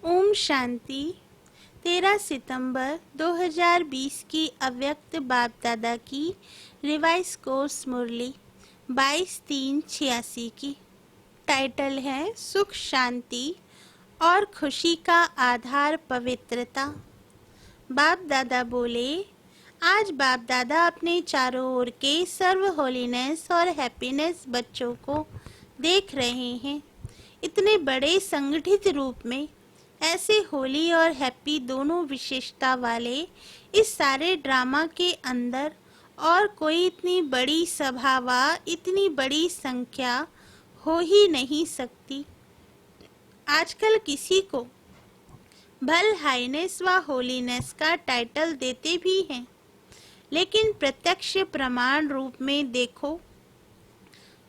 ओम शांति। 13 सितंबर 2020 की अव्यक्त बाप दादा की रिवाइज कोर्स मुरली 22/3/86 की। टाइटल है सुख शांति और खुशी का आधार पवित्रता। बाप दादा बोले, आज बाप दादा अपने चारों ओर के सर्व होलीनेस और हैप्पीनेस बच्चों को देख रहे हैं। इतने बड़े संगठित रूप में ऐसे होली और हैप्पी दोनों विशेषता वाले इस सारे ड्रामा के अंदर और कोई इतनी बड़ी सभा व इतनी बड़ी संख्या हो ही नहीं सकती। आजकल किसी को भल हाईनेस व होलीनेस का टाइटल देते भी हैं, लेकिन प्रत्यक्ष प्रमाण रूप में देखो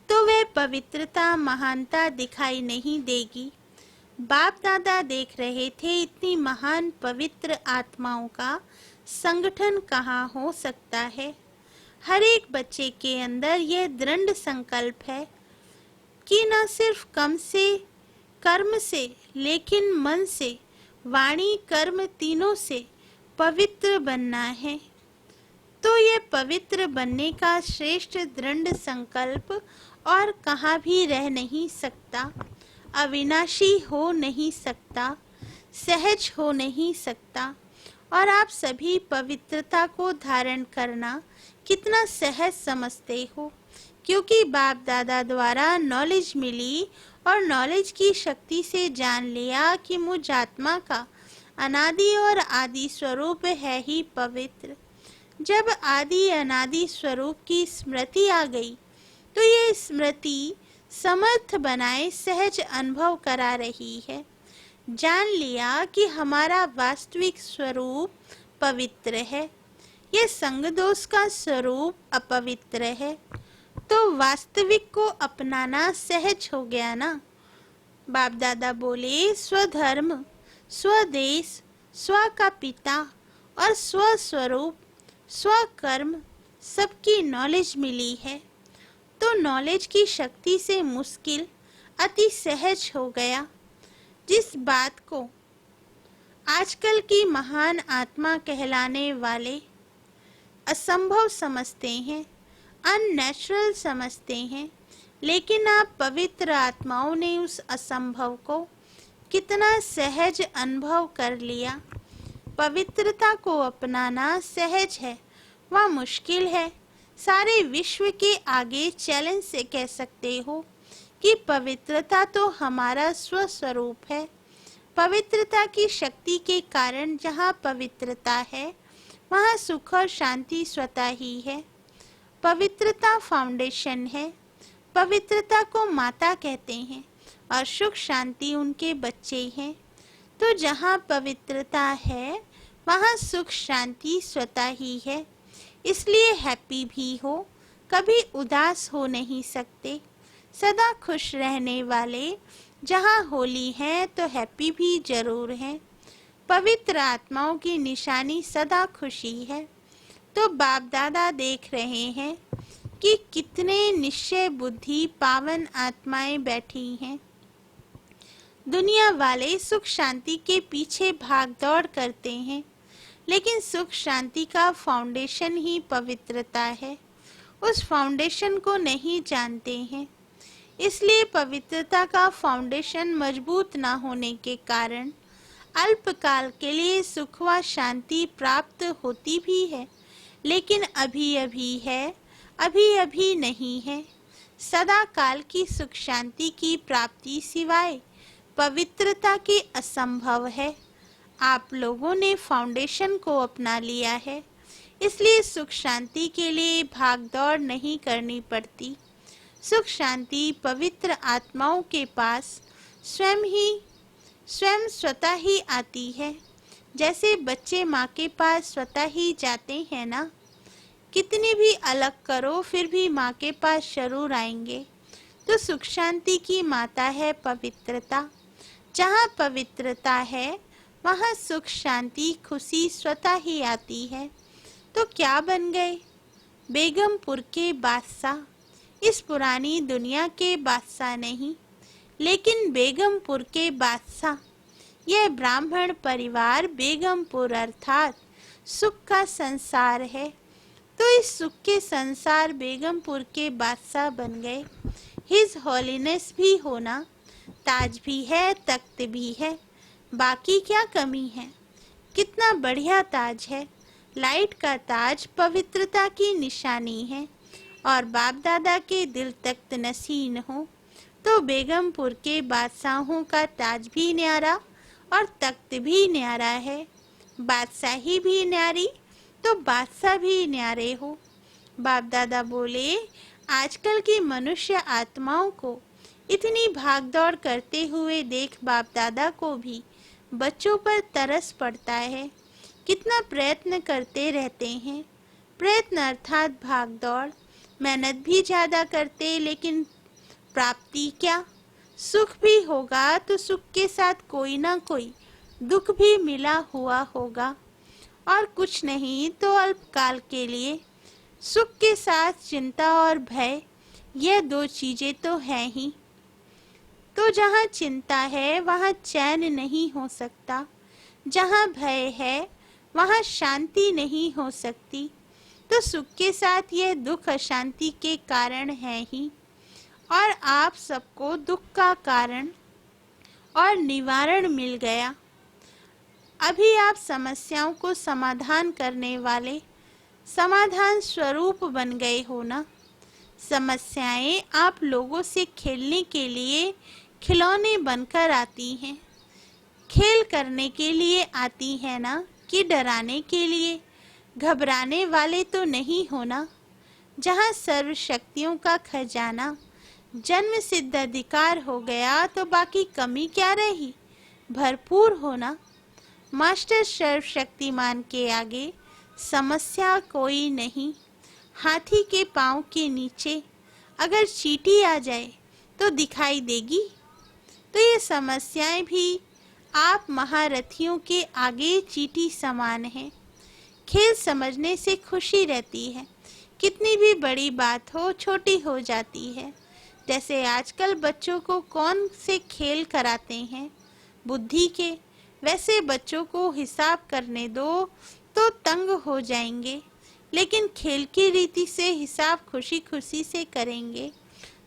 तो वह पवित्रता महानता दिखाई नहीं देगी। बाप दादा देख रहे थे, इतनी महान पवित्र आत्माओं का संगठन कहाँ हो सकता है। हर एक बच्चे के अंदर यह दृढ़ संकल्प है कि न सिर्फ कर्म से लेकिन मन से, वाणी कर्म तीनों से पवित्र बनना है। तो यह पवित्र बनने का श्रेष्ठ दृढ़ संकल्प और कहाँ भी रह नहीं सकता, अविनाशी हो नहीं सकता, सहज हो नहीं सकता। और आप सभी पवित्रता को धारण करना कितना सहज समझते हो, क्योंकि बाप दादा द्वारा नॉलेज मिली और नॉलेज की शक्ति से जान लिया कि मुझ आत्मा का अनादि और आदि स्वरूप है ही पवित्र। जब आदि अनादि स्वरूप की स्मृति आ गई तो ये स्मृति समर्थ बनाए सहज अनुभव करा रही है। जान लिया कि हमारा वास्तविक स्वरूप पवित्र है, यह संग दोष का स्वरूप अपवित्र है। तो वास्तविक को अपनाना सहज हो गया ना। बाप दादा बोले, स्वधर्म, स्वदेश, स्व का पिता और स्वस्वरूप, स्वकर्म सबकी नॉलेज मिली है। तो नॉलेज की शक्ति से मुश्किल अति सहज हो गया। जिस बात को आजकल की महान आत्मा कहलाने वाले असंभव समझते हैं, अननेचुरल समझते हैं, लेकिन आप पवित्र आत्माओं ने उस असंभव को कितना सहज अनुभव कर लिया। पवित्रता को अपनाना सहज है, वह मुश्किल है। सारे विश्व के आगे चैलेंज से कह सकते हो कि पवित्रता तो हमारा स्वस्वरूप है। पवित्रता की शक्ति के कारण जहाँ पवित्रता है वहाँ सुख और शांति स्वतः ही है। पवित्रता फाउंडेशन है। पवित्रता को माता कहते हैं और सुख शांति उनके बच्चे हैं। तो जहाँ पवित्रता है वहाँ सुख शांति स्वतः ही है। इसलिए हैप्पी भी हो, कभी उदास हो नहीं सकते। सदा खुश रहने वाले जहाँ होली है तो हैप्पी भी जरूर है। पवित्र आत्माओं की निशानी सदा खुशी है। तो बाप दादा देख रहे हैं कि कितने निश्चय बुद्धि पावन आत्माएं बैठी हैं। दुनिया वाले सुख शांति के पीछे भाग दौड़ करते हैं, लेकिन सुख शांति का फाउंडेशन ही पवित्रता है। उस फाउंडेशन को नहीं जानते हैं, इसलिए पवित्रता का फाउंडेशन मजबूत ना होने के कारण अल्पकाल के लिए सुख व शांति प्राप्त होती भी है, लेकिन अभी अभी है, अभी अभी नहीं है। सदा काल की सुख शांति की प्राप्ति सिवाय पवित्रता के असंभव है। आप लोगों ने फाउंडेशन को अपना लिया है, इसलिए सुख शांति के लिए भाग दौड़ नहीं करनी पड़ती। सुख शांति पवित्र आत्माओं के पास स्वयं स्वतः ही आती है। जैसे बच्चे माँ के पास स्वतः ही जाते हैं ना। कितनी भी अलग करो फिर भी माँ के पास जरूर आएंगे। तो सुख शांति की माता है पवित्रता। जहाँ पवित्रता है वहाँ सुख शांति खुशी स्वतः ही आती है। तो क्या बन गए? बेगमपुर के बादशाह। इस पुरानी दुनिया के बादशाह नहीं, लेकिन बेगमपुर के बादशाह। यह ब्राह्मण परिवार बेगमपुर अर्थात सुख का संसार है। तो इस सुख के संसार बेगमपुर के बादशाह बन गए। हिज होलीनेस भी होना, ताज भी है, तख्त भी है, बाकी क्या कमी है। कितना बढ़िया ताज है। लाइट का ताज पवित्रता की निशानी है और बाप दादा के दिल तख्त नसीन हो तो बेगमपुर के बादशाहों का ताज भी न्यारा और तख्त भी न्यारा है। बादशाही भी न्यारी तो बादशाह भी न्यारे हो। बाप दादा बोले, आजकल की मनुष्य आत्माओं को इतनी भागदौड़ करते हुए देख बाप दादा को भी बच्चों पर तरस पड़ता है। कितना प्रयत्न करते रहते हैं। प्रयत्न अर्थात भागदौड़, मेहनत भी ज़्यादा करते, लेकिन प्राप्ति क्या। सुख भी होगा तो सुख के साथ कोई ना कोई दुख भी मिला हुआ होगा, और कुछ नहीं तो अल्पकाल के लिए। सुख के साथ चिंता और भय, यह दो चीजें तो हैं ही। तो जहाँ चिंता है वहाँ चैन नहीं हो सकता, जहाँ भय है वहाँ शांति नहीं हो सकती। तो सुख के साथ यह दुख अशांति के कारण है ही, और आप सबको दुख का कारण और निवारण मिल गया। अभी आप समस्याओं को समाधान करने वाले समाधान स्वरूप बन गए हो ना। समस्याएं आप लोगों से खेलने के लिए खिलौने बनकर आती हैं। खेल करने के लिए आती है ना, कि डराने के लिए। घबराने वाले तो नहीं होना। जहाँ सर्व शक्तियों का खजाना जन्म सिद्ध अधिकार हो गया तो बाकी कमी क्या रही। भरपूर होना। मास्टर सर्वशक्तिमान के आगे समस्या कोई नहीं। हाथी के पाँव के नीचे अगर चींटी आ जाए तो दिखाई देगी। तो ये समस्याएं भी आप महारथियों के आगे चींटी समान हैं। खेल समझने से खुशी रहती है। कितनी भी बड़ी बात हो छोटी हो जाती है। जैसे आजकल बच्चों को कौन से खेल कराते हैं, बुद्धि के। वैसे बच्चों को हिसाब करने दो तो तंग हो जाएंगे, लेकिन खेल की रीति से हिसाब खुशी खुशी से करेंगे।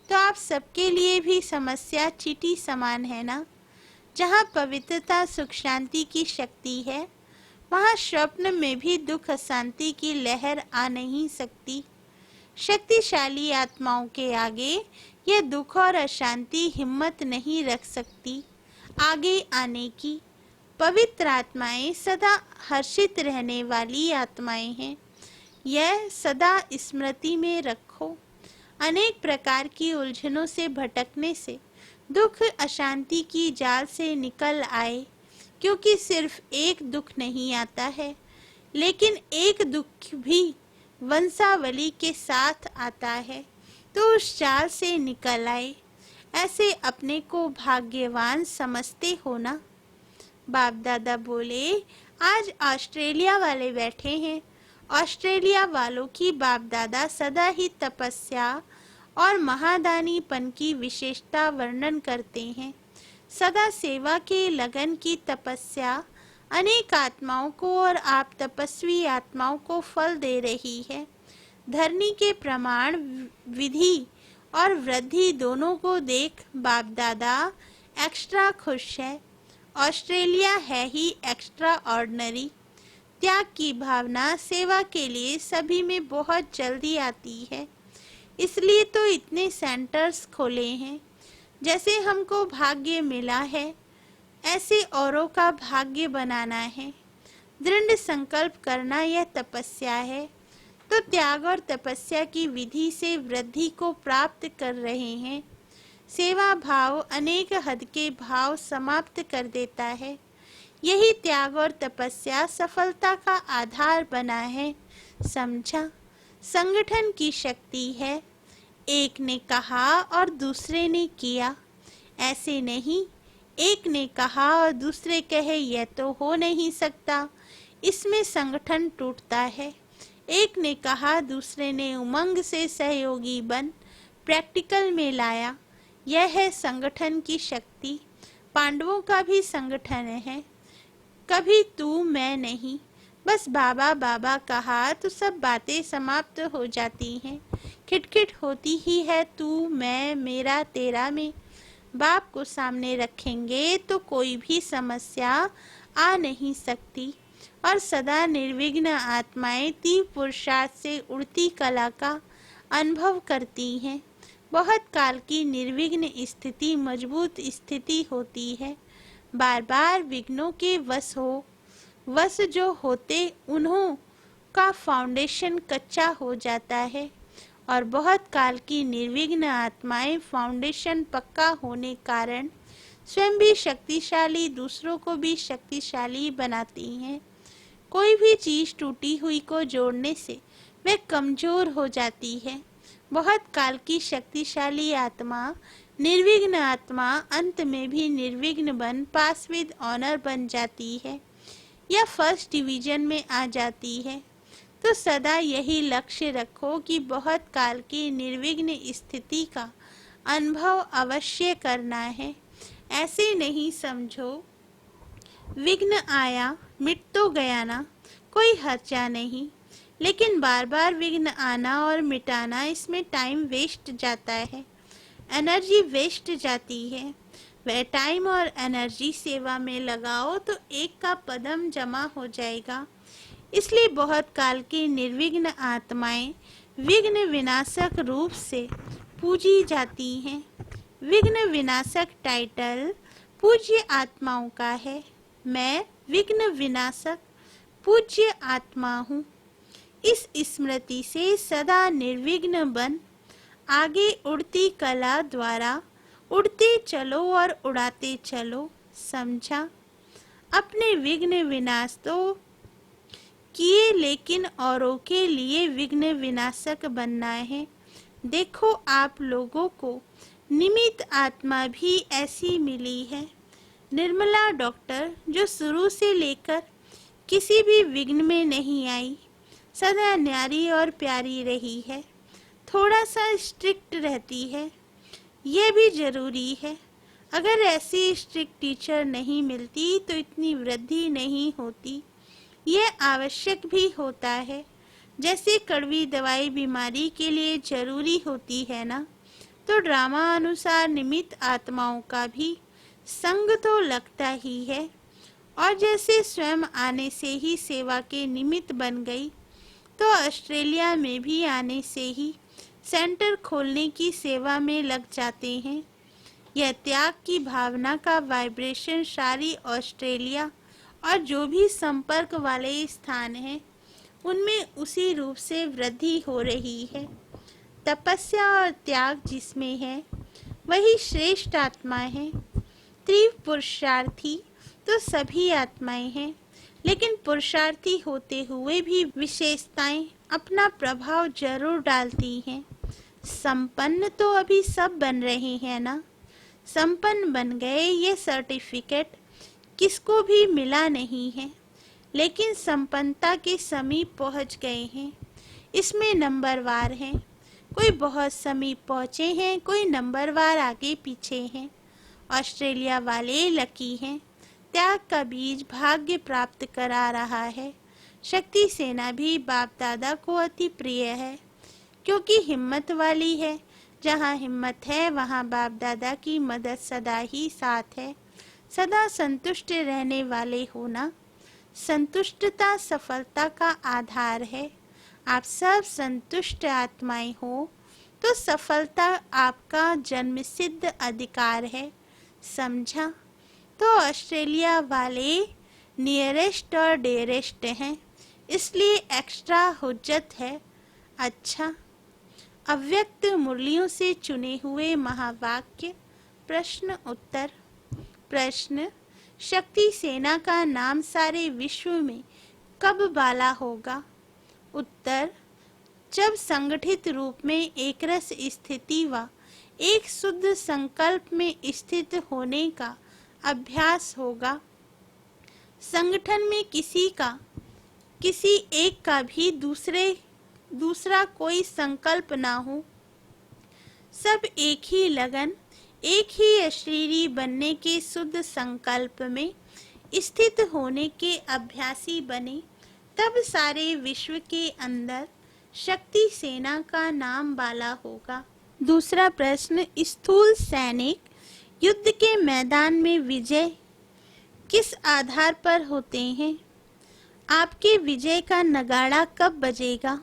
तो आप सबके लिए भी समस्या चींटी समान है ना। जहाँ पवित्रता सुख शांति की शक्ति है वहाँ स्वप्न में भी दुख अशांति की लहर आ नहीं सकती। शक्तिशाली आत्माओं के आगे यह दुख और अशांति हिम्मत नहीं रख सकती आगे आने की। पवित्र आत्माएं सदा हर्षित रहने वाली आत्माएं हैं। यह सदा स्मृति में रखो। अनेक प्रकार की उलझनों से भटकने से दुख अशांति की जाल से निकल आए, क्योंकि सिर्फ एक दुख नहीं आता है, लेकिन एक दुख भी वंशावली के साथ आता है। तो उस जाल से निकल आए। ऐसे अपने को भाग्यवान समझते हो ना। बाप दादा बोले, आज ऑस्ट्रेलिया वाले बैठे हैं। ऑस्ट्रेलिया वालों की बाप दादा सदा ही तपस्या और महादानीपन की विशेषता वर्णन करते हैं। सदा सेवा के लगन की तपस्या अनेक आत्माओं को और आप तपस्वी आत्माओं को फल दे रही है। धरनी के प्रमाण विधि और वृद्धि दोनों को देख बाप दादा एक्स्ट्रा खुश है। ऑस्ट्रेलिया है ही एक्स्ट्रा ऑर्डिनरी। त्याग की भावना सेवा के लिए सभी में बहुत जल्दी आती है। इसलिए तो इतने सेंटर्स खोले हैं। जैसे हमको भाग्य मिला है, ऐसे औरों का भाग्य बनाना है। दृढ़ संकल्प करना यह तपस्या है। तो त्याग और तपस्या की विधि से वृद्धि को प्राप्त कर रहे हैं। सेवा भाव अनेक हद के भाव समाप्त कर देता है। यही त्याग और तपस्या सफलता का आधार बना है। समझा? संगठन की शक्ति है। एक ने कहा और दूसरे ने किया, ऐसे नहीं। एक ने कहा और दूसरे कहे यह तो हो नहीं सकता, इसमें संगठन टूटता है। एक ने कहा, दूसरे ने उमंग से सहयोगी बन प्रैक्टिकल में लाया, यह है संगठन की शक्ति। पांडवों का भी संगठन है। कभी तू मैं नहीं, बस बाबा बाबा कहा तो सब बातें समाप्त हो जाती हैं। खिटखिट होती ही है तू मैं मेरा तेरा में। बाप को सामने रखेंगे तो कोई भी समस्या आ नहीं सकती। और सदा निर्विघ्न आत्माएं तीव्र पुरुषार्थ से उड़ती कला का अनुभव करती हैं। बहुत काल की निर्विघ्न स्थिति मजबूत स्थिति होती है। बार बार विघ्नों के वश जो होते उन्हों का फाउंडेशन कच्चा हो जाता है। और बहुत काल की निर्विघ्न आत्माएं फाउंडेशन पक्का होने कारण स्वयं भी शक्तिशाली, दूसरों को भी शक्तिशाली बनाती हैं। कोई भी चीज टूटी हुई को जोड़ने से वह कमजोर हो जाती है। बहुत काल की शक्तिशाली आत्मा, निर्विघ्न आत्मा अंत में भी निर्विघ्न बन पास विद ऑनर बन जाती है या फर्स्ट डिवीजन में आ जाती है। तो सदा यही लक्ष्य रखो कि बहुत काल की निर्विघ्न स्थिति का अनुभव अवश्य करना है। ऐसे नहीं समझो विघ्न आया मिट तो गया ना, कोई हर्चा नहीं। लेकिन बार बार विघ्न आना और मिटाना, इसमें टाइम वेस्ट जाता है, एनर्जी वेस्ट जाती है। वह टाइम और एनर्जी सेवा में लगाओ तो एक का पदम जमा हो जाएगा। इसलिए बहुत काल की निर्विघ्न आत्माएं विघ्न विनाशक रूप से पूजी जाती हैं। विघ्न विनाशक टाइटल पूज्य आत्माओं का है। मैं विघ्न विनाशक पूज्य आत्मा हूँ। इस स्मृति से सदा निर्विघ्न बन आगे उड़ती कला द्वारा उड़ते चलो और उड़ाते चलो। समझा? अपने विघ्न विनाश तो किए, लेकिन औरों के लिए विघ्न विनाशक बनना है। देखो आप लोगों को निमित्त आत्मा भी ऐसी मिली है। निर्मला डॉक्टर जो शुरू से लेकर किसी भी विघ्न में नहीं आई, सदा न्यारी और प्यारी रही है। थोड़ा सा स्ट्रिक्ट रहती है, यह भी जरूरी है। अगर ऐसी स्ट्रिक्ट टीचर नहीं मिलती तो इतनी वृद्धि नहीं होती। यह आवश्यक भी होता है। जैसे कड़वी दवाई बीमारी के लिए जरूरी होती है ना, तो ड्रामा अनुसार निमित्त आत्माओं का भी संग तो लगता ही है। और जैसे स्वयं आने से ही सेवा के निमित्त बन गई, तो ऑस्ट्रेलिया में भी आने से ही सेंटर खोलने की सेवा में लग जाते हैं। यह त्याग की भावना का वाइब्रेशन सारी ऑस्ट्रेलिया और जो भी संपर्क वाले स्थान हैं उनमें उसी रूप से वृद्धि हो रही है। तपस्या और त्याग जिसमें है वही श्रेष्ठ आत्मा है। तीव्र पुरुषार्थी तो सभी आत्माएं हैं, लेकिन पुरुषार्थी होते हुए भी विशेषताएं अपना प्रभाव जरूर डालती हैं। संपन्न तो अभी सब बन रहे हैं ना, संपन्न बन गए ये सर्टिफिकेट किसको भी मिला नहीं है, लेकिन संपन्नता के समीप पहुंच गए हैं। इसमें नंबरवार हैं, कोई बहुत समीप पहुंचे हैं, कोई नंबरवार आगे पीछे हैं। ऑस्ट्रेलिया वाले लकी हैं, त्याग का बीज भाग्य प्राप्त करा रहा है। शक्ति सेना भी बाप दादा को अति प्रिय है, क्योंकि हिम्मत वाली है। जहाँ हिम्मत है वहाँ बाप दादा की मदद सदा ही साथ है। सदा संतुष्ट रहने वाले होना, संतुष्टता सफलता का आधार है। आप सब संतुष्ट आत्माएं हो तो सफलता आपका जन्मसिद्ध अधिकार है। समझा? तो ऑस्ट्रेलिया वाले नियरेस्ट और डेरेस्ट हैं, इसलिए एक्स्ट्रा हुज्जत है। अच्छा, अव्यक्त मुरलियों से चुने हुए महावाक्य। प्रश्न उत्तर। प्रश्न: शक्ति सेना का नाम सारे विश्व में कब बाला होगा? उत्तर: जब संगठित रूप में एकरस स्थिति व एक शुद्ध संकल्प में स्थित होने का अभ्यास होगा। संगठन में किसी एक का भी दूसरा कोई संकल्प ना हो, सब एक ही लगन एक ही अशरीरी बनने के शुद्ध संकल्प में स्थित होने के अभ्यासी बने, तब सारे विश्व के अंदर शक्ति सेना का नाम बाला होगा। दूसरा प्रश्न, स्थूल सैनिक युद्ध के मैदान में विजय किस आधार पर होते हैं? आपके विजय का नगाड़ा कब बजेगा?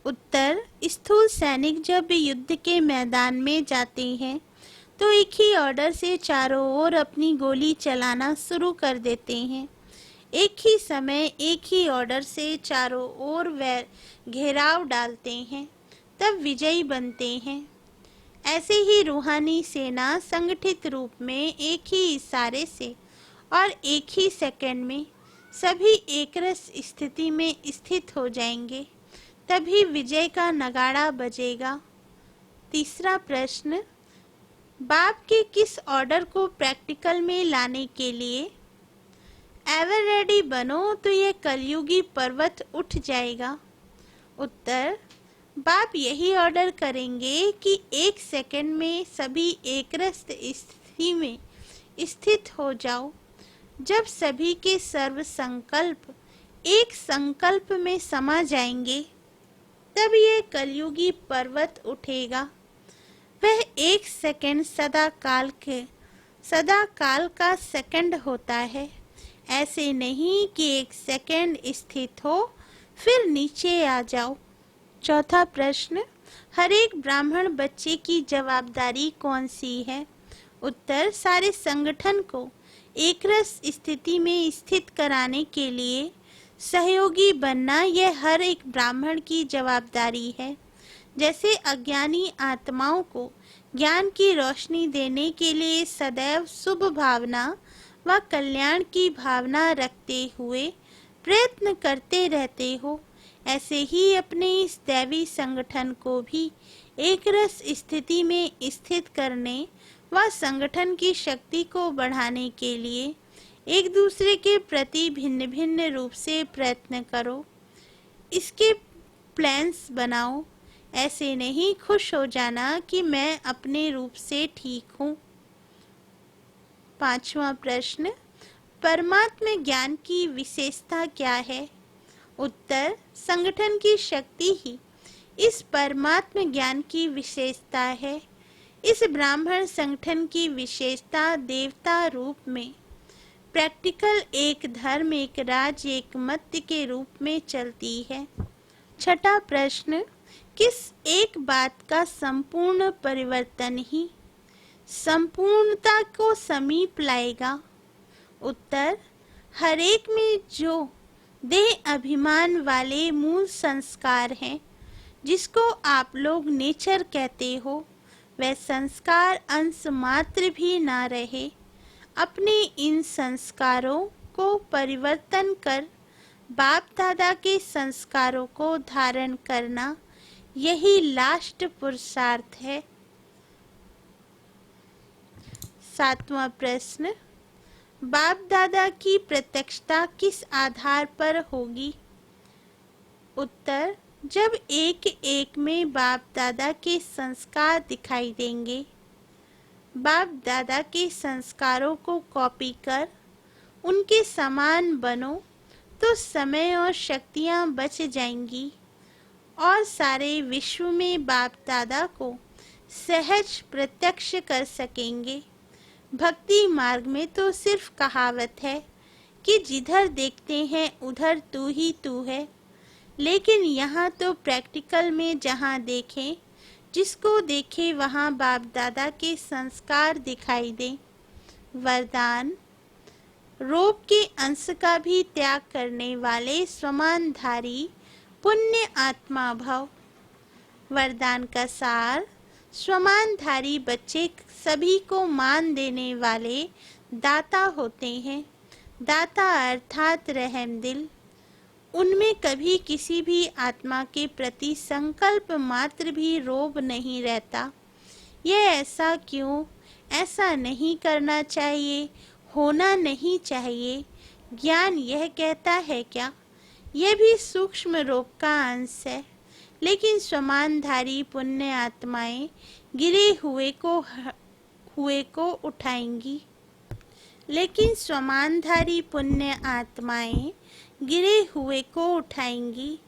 उत्तर, स्थूल सैनिक जब युद्ध के मैदान में जाते हैं तो एक ही ऑर्डर से चारों ओर अपनी गोली चलाना शुरू कर देते हैं। एक ही समय एक ही ऑर्डर से चारों ओर वे घेराव डालते हैं, तब विजयी बनते हैं। ऐसे ही रूहानी सेना संगठित रूप में एक ही इशारे से और एक ही सेकंड में सभी एकरस स्थिति में स्थित हो जाएंगे, तभी विजय का नगाड़ा बजेगा। तीसरा प्रश्न, बाप के किस ऑर्डर को प्रैक्टिकल में लाने के लिए एवर रेडी बनो तो यह कलयुगी पर्वत उठ जाएगा? उत्तर, बाप यही ऑर्डर करेंगे कि एक सेकंड में सभी एकरस स्थिति में स्थित हो जाओ। जब सभी के सर्व संकल्प एक संकल्प में समा जाएंगे, तब यह कलयुगी पर्वत उठेगा। वह एक सेकंड सदा काल का सेकंड होता है। ऐसे नहीं कि एक सेकंड स्थित हो फिर नीचे आ जाओ। चौथा प्रश्न, हर एक ब्राह्मण बच्चे की जवाबदारी कौन सी है? उत्तर, सारे संगठन को एकरस स्थिति में स्थित कराने के लिए सहयोगी बनना यह हर एक ब्राह्मण की जवाबदारी है। जैसे अज्ञानी आत्माओं को ज्ञान की रोशनी देने के लिए सदैव शुभ भावना व कल्याण की भावना रखते हुए प्रयत्न करते रहते हो, ऐसे ही अपने इस दैवी संगठन को भी एकरस स्थिति में स्थित करने व संगठन की शक्ति को बढ़ाने के लिए एक दूसरे के प्रति भिन्न भिन्न रूप से प्रयत्न करो। इसके प्लान्स बनाओ। ऐसे नहीं खुश हो जाना कि मैं अपने रूप से ठीक हूँ। पांचवा प्रश्न, परमात्म ज्ञान की विशेषता क्या है? उत्तर, संगठन की शक्ति ही इस परमात्म ज्ञान की विशेषता है। इस ब्राह्मण संगठन की विशेषता देवता रूप में प्रैक्टिकल एक धर्म एक राज्य एक मत के रूप में चलती है। छठा प्रश्न, किस एक बात का संपूर्ण परिवर्तन ही संपूर्णता को समीप लाएगा? उत्तर, हर एक में जो देह अभिमान वाले मूल संस्कार हैं, जिसको आप लोग नेचर कहते हो, वह संस्कार अंश मात्र भी ना रहे। अपने इन संस्कारों को परिवर्तन कर बाप दादा के संस्कारों को धारण करना, यही लास्ट पुरुषार्थ है। सातवां प्रश्न, बाप दादा की प्रत्यक्षता किस आधार पर होगी? उत्तर, जब एक एक में बाप दादा के संस्कार दिखाई देंगे। बाप दादा के संस्कारों को कॉपी कर उनके समान बनो तो समय और शक्तियां बच जाएंगी और सारे विश्व में बाप दादा को सहज प्रत्यक्ष कर सकेंगे। भक्ति मार्ग में तो सिर्फ कहावत है कि जिधर देखते हैं उधर तू ही तू है, लेकिन यहाँ तो प्रैक्टिकल में जहाँ देखें, जिसको देखे वहाँ बाप दादा के संस्कार दिखाई दे। वरदान, रोग के अंश का भी त्याग करने वाले स्वमानधारी पुण्य आत्मा भव। वरदान का सार, स्वमानधारी बच्चे सभी को मान देने वाले दाता होते हैं। दाता अर्थात रहमदिल। उनमें कभी किसी भी आत्मा के प्रति संकल्प मात्र भी रोब नहीं रहता। यह ऐसा क्यों, ऐसा नहीं करना चाहिए, होना नहीं चाहिए, ज्ञान यह कहता है क्या? यह भी सूक्ष्म रोग का अंश है, लेकिन स्वमानधारी पुण्य आत्माएं गिरे हुए को उठाएंगी। लेकिन स्वमानधारी पुण्य आत्माएं गिरे हुए को उठाएंगी,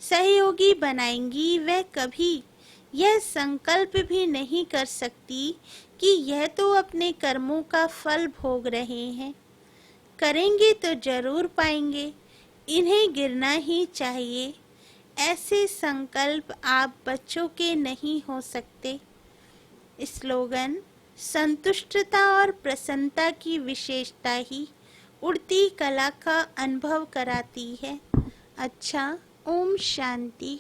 सहयोगी बनाएंगी। वह कभी यह संकल्प भी नहीं कर सकती कि यह तो अपने कर्मों का फल भोग रहे हैं, करेंगे तो जरूर पाएंगे, इन्हें गिरना ही चाहिए। ऐसे संकल्प आप बच्चों के नहीं हो सकते। स्लोगन: संतुष्टता और प्रसन्नता की विशेषता ही उड़ती कला का अनुभव कराती है। अच्छा, ओम शांति।